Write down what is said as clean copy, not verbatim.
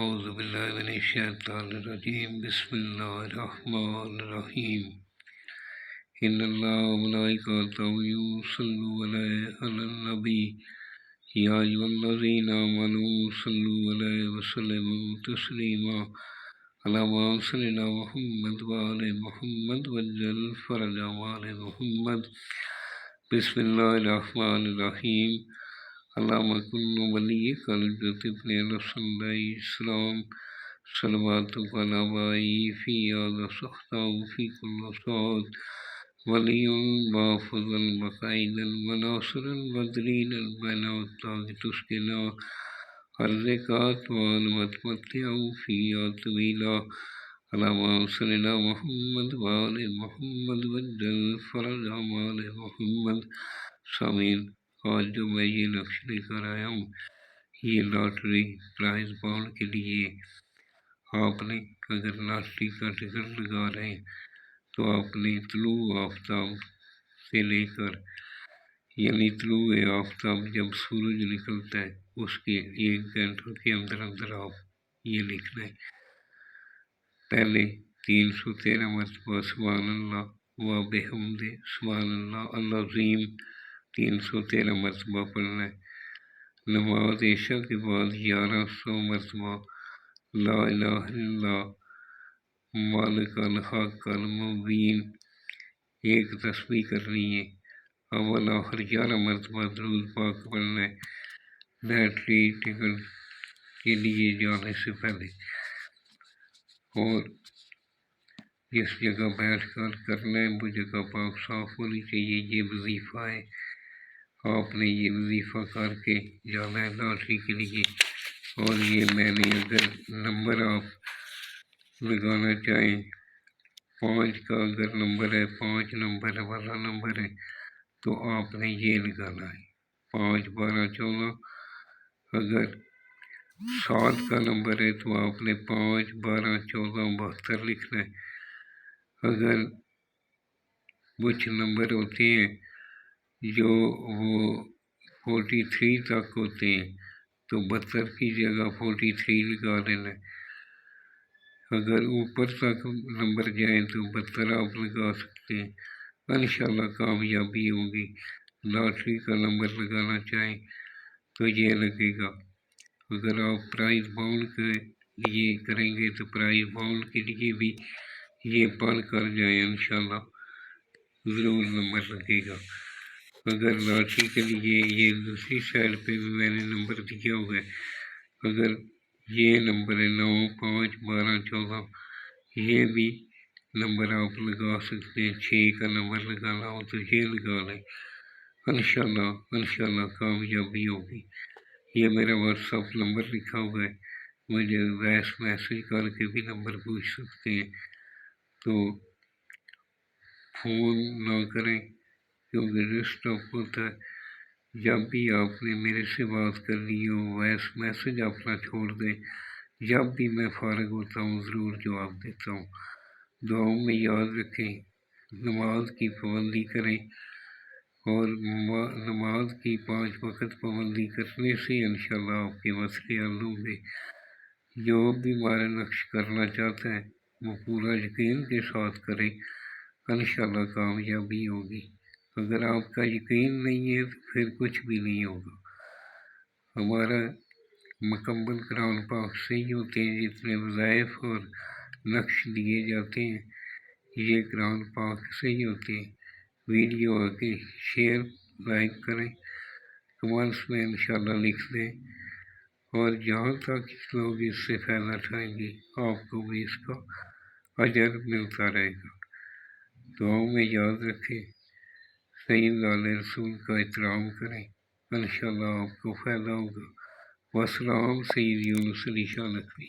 اعوذ باللہ من الشیطان الرجیم بسم اللہ الرحمن الرحیم ان اللہ و ملائکتہ یصلون علی النبی یا ایھا الذین آمنوا صلوا علیہ وسلموا تسلیما اللہم صل علی محمد وعلی محمد وعجل فرج آل محمد بسم اللہ الرحمن الرحیم اللہم کن ولیک الحضرت ابن رسول اللہ السلام صلواتک علی آبائی فی هذا الصحراء فی کل صاد ولی محفوظ المقائد المناصر البدرین البینات تاک تسکنا ارزقات والمتمتع فی طویلا اللہم صل علی محمد وعلی محمد وعجل فرج آل محمد. سامعین، آج جو میں یہ نقش لے کر آیا ہوں یہ لاٹری پرائز بانڈ کے لیے. آپ نے اگر لاٹری کا ٹکٹ لگا رہے ہیں تو آپ نے طلوع آفتاب سے لے کر یعنی طلوع آفتاب جب سورج نکلتا ہے اس کے 1 گھنٹوں کے اندر اندر آپ یہ لکھنا ہے. پہلے 313 مرتبہ سبحان اللہ و بحمدہ سبحان اللہ العظیم 313 مرتبہ پڑھنا ہے. نماز عشاء کے بعد 1100 مرتبہ لا الہ الا اللہ مالک الحق المبین ایک تسبیح کرنی ہے. اول آخر 11 مرتبہ درود پاک پڑھنا ہے لاٹری ٹکٹ کے لیے جانے سے پہلے. اور جس جگہ بیٹھ کر کرنا ہے وہ جگہ پاک صاف ہونی چاہیے. یہ وظیفہ ہے، آپ نے یہ وظیفہ کر کے جانا ہے لاٹری کے لیے. اور یہ میں نے اگر نمبر آپ لگانا چاہیں 5 کا اگر نمبر ہے 5 نمبر والا نمبر ہے تو آپ نے یہ لگانا ہے 5 12 14. اگر 7 کا نمبر ہے تو آپ نے 5 12 14 72 لکھنا ہے. اگر کچھ نمبر ہوتے ہیں جو وہ 43 تک ہوتے ہیں تو 72 کی جگہ 43 لگا دینا ہے. اگر اوپر تک نمبر جائیں تو 72 آپ لگا سکتے ہیں. انشاءاللہ کامیابی ہوگی. لاٹری کا نمبر لگانا چاہیں تو یہ لگے گا. اگر آپ پرائز باؤنڈ کے لیے کریں گے تو پرائز باؤنڈ کے لیے بھی یہ پڑھ کر جائیں انشاءاللہ ضرور نمبر لگے گا. اگر لاٹری کے لیے یہ دوسری سائڈ پہ بھی میں نے نمبر دیا ہوا ہے. اگر یہ نمبر ہے 9 5 12 14 یہ بھی نمبر آپ لگا سکتے ہیں. 6 کا نمبر لگانا ہو تو یہ لگا لیں. انشاءاللہ کامیابی ہوگی. یہ میرا واٹس ایپ نمبر لکھا ہوا ہے، مجھے وائس میسج کر کے بھی نمبر پوچھ سکتے ہیں. تو فون نہ کریں کیونکہ ڈسٹرب ہوتا ہے. جب بھی آپ نے میرے سے بات کرنی ہو وائس میسج اپنا چھوڑ دیں. جب بھی میں فارغ ہوتا ہوں ضرور جواب دیتا ہوں. دعاؤں میں یاد رکھیں، نماز کی پابندی کریں اور نماز کی 5 وقت پابندی کرنے سے انشاءاللہ آپ کے مسئلے حل ہوں گے. جو بھی ہمارا نقش کرنا چاہتا ہے وہ پورا یقین کے ساتھ کریں، انشاءاللہ کامیابی ہوگی. اگر آپ کا یقین نہیں ہے تو پھر کچھ بھی نہیں ہوگا. ہمارا مکمل قرآن پاک سے ہی ہوتے ہیں. جتنے وظائف اور نقش دیے جاتے ہیں یہ قرآن پاک سے ہی ہوتے ہیں. ویڈیو آگے شیئر لائک کریں، کمنٹس میں انشاءاللہ لکھ دیں اور جہاں تک لوگ اس سے فائدہ اٹھائیں گے آپ کو بھی اس کا اجر ملتا رہے گا. دعاؤں میں یاد رکھیں، سید آل رسول کا احترام کریں، انشاءاللہ آپ کو فائدہ ہوگا. والسلام. سید یونس علی شاہ نقوی.